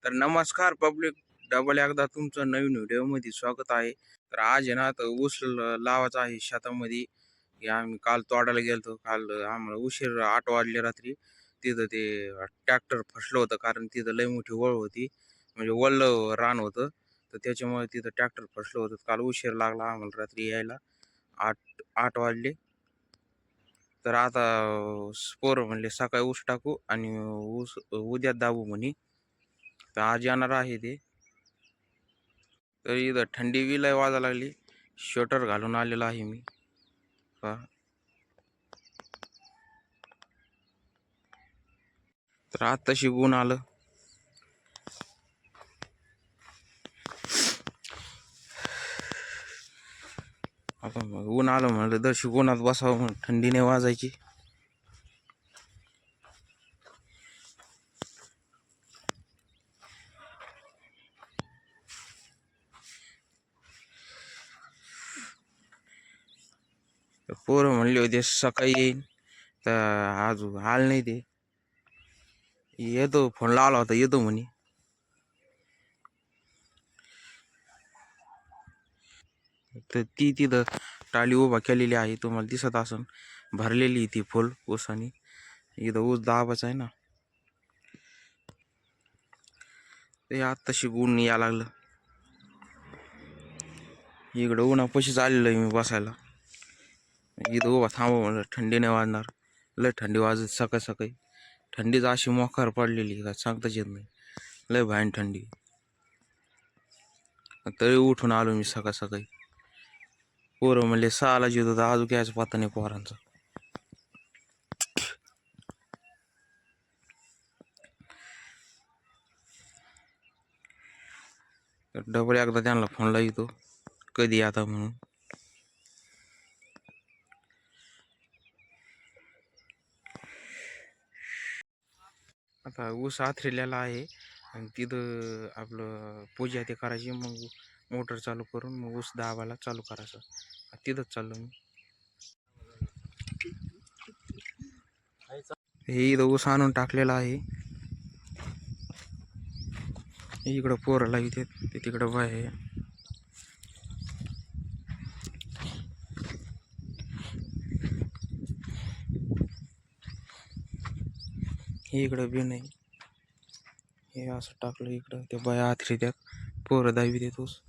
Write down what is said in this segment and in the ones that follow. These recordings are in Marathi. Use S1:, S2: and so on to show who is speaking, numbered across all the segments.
S1: तर नमस्कार पब्लिक, डबल एकदा तुमचं नवीन व्हिडिओमध्ये स्वागत आहे. तर आज आहे ना, तर ऊस लावायचा आहे शेतामध्ये. की आम्ही काल तोडायला गेलतो. काल आम्हाला उशीर 8 वाजले रात्री. तिथं ते ट्रॅक्टर फसलं होतं, कारण तिथं लई मोठी वळ होती, म्हणजे वल्ल रान होतं. तर त्याच्यामुळे तिथं ट्रॅक्टर फसलं होतं. काल उशीर लागला आम्हाला रात्री यायला. 8 8 वाजले. तर आता पोरं म्हणले सकाळी ऊस टाकू आणि ऊस उद्या दाबू म्हणे. तर आज येणार आहे ते. तर इथं थंडी बी लय वाजायला लागली. स्वेटर घालून आलेलो आहे मी. पहा. तर आत्ताशी ऊन आलं. आता ऊन आलं म्हणलं दर्शी उन्हात बसावं, म्हणून थंडी नाही वाजायची. तर पोरं म्हणले होते सकाळी येईन, तर आज आलं नाही ते. येतो फोन लावला होता, येतो म्हणे. तर ती तिथं टाली उभा केलेली आहे, तुम्हाला दिसत असन. भरलेली ती फुल ऊसानी. इथं ऊस दाबाचा आहे ना. ते आत्ताशी ऊन या लागलं. इकडं उन्हापाशीच आलेलो आहे मी बसायला. इथं उभा थांबव म्हणलं, थंडी नाही वाजणार. लय थंडी वाजत सकाळी सकाळी. थंडीच अशी मोकार पडलेली का सांगताच येत नाही. लय भयान थंडी. तरी उठून आलो मी सकाळ सकाळी. पोरं म्हणले 6ला जेवतो, तर अजून घ्यायचा पत्ता नाही पोरांचा. तर डबल एकदा त्यांना फोन लावतो, कधी आता म्हणून. आता ऊस आथरेलेला आहे आणि तिथं आपलं पूजा ते करायची. मग मोटर चालू करून मग ऊस दाबायला चालू करायचं. तिथंच चाललो मी. हे इथं ऊस आणून टाकलेला आहे. इकडं पोरं लावते, ते तिकडं बाय आहे. हे इकडं बी नाही. हे असं टाकलं इकडं, ते बाया आथरी त्यात पोरं दावी देत ऊस.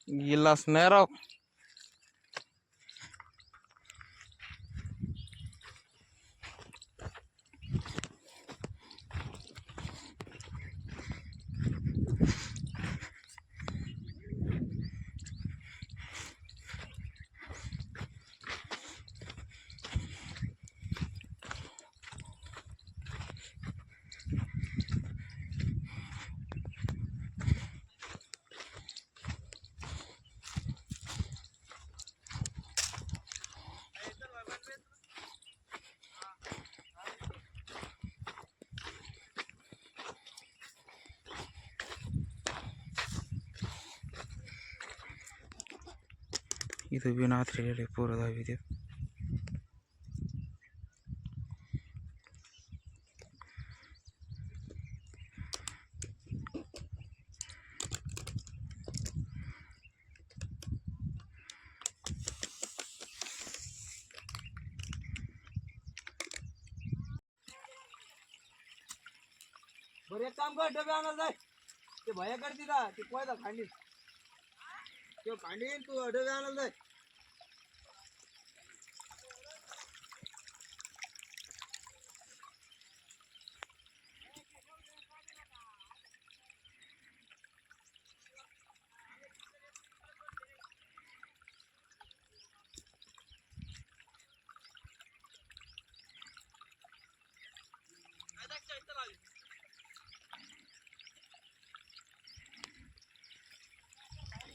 S1: गिलास नाही राव. इथं बिन आथरेलेले पोरं दावी देत.
S2: बरं एक काम कर, डबे आणायला जाय. ते भया करते का ते कोयता खांडी ते खांडी तू डबे आणायला जाय.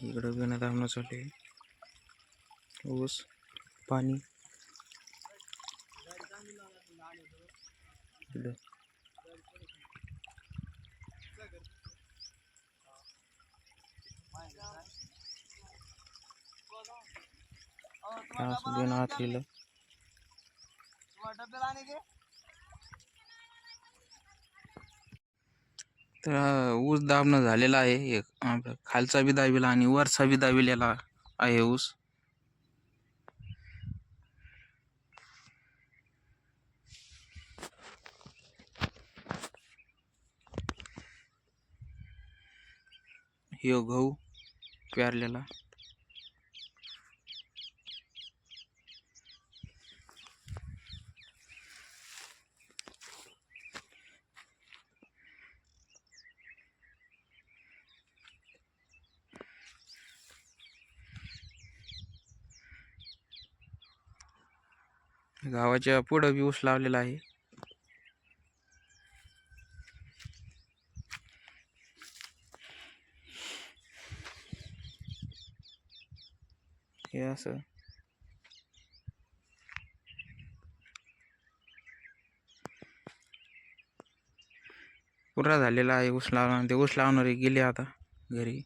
S1: इकडं बिना धावण्यासाठी ऊस पाणी इकडं. असं बिन आत लिहिलं.
S2: डब्याला आणि घे.
S1: तर ऊस दाबणं झालेला आहे. एक आपला खालचा बी दाबिला आणि वरचा बी दाबिलेला आहे ऊस. ह्यो गहू पेरलेला. गावाच्या पुढं बी ऊस लावलेला आहे. हे असं पुरा झालेला आहे ऊस लावला. ते ऊस लावणारे गेले आता घरी.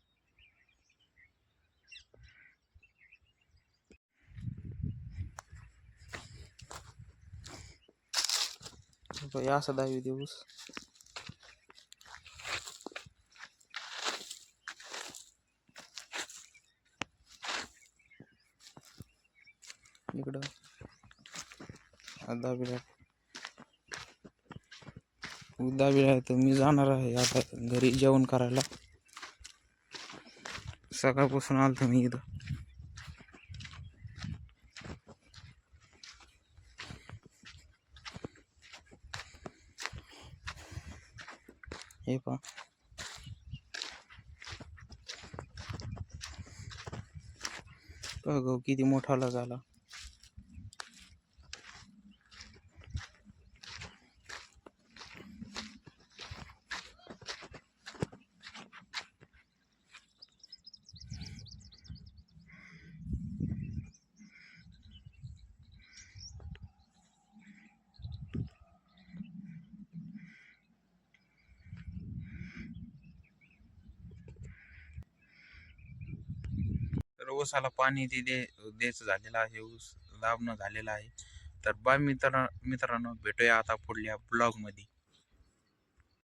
S1: असं दावी ते ऊस. इकडं दाबिला दाबिला तर मी जाणार आहे आता घरी जेवण करायला. सकाळपासून आलतो मी इथं. हे पहा गहू किती मोठाला झाला. तर ऊसाला पाणी द्यायचं झालेलं आहे. ऊस दाबणं झालेलं आहे. तर मित्रांनो भेटूया आता पुढल्या ब्लॉग मध्ये.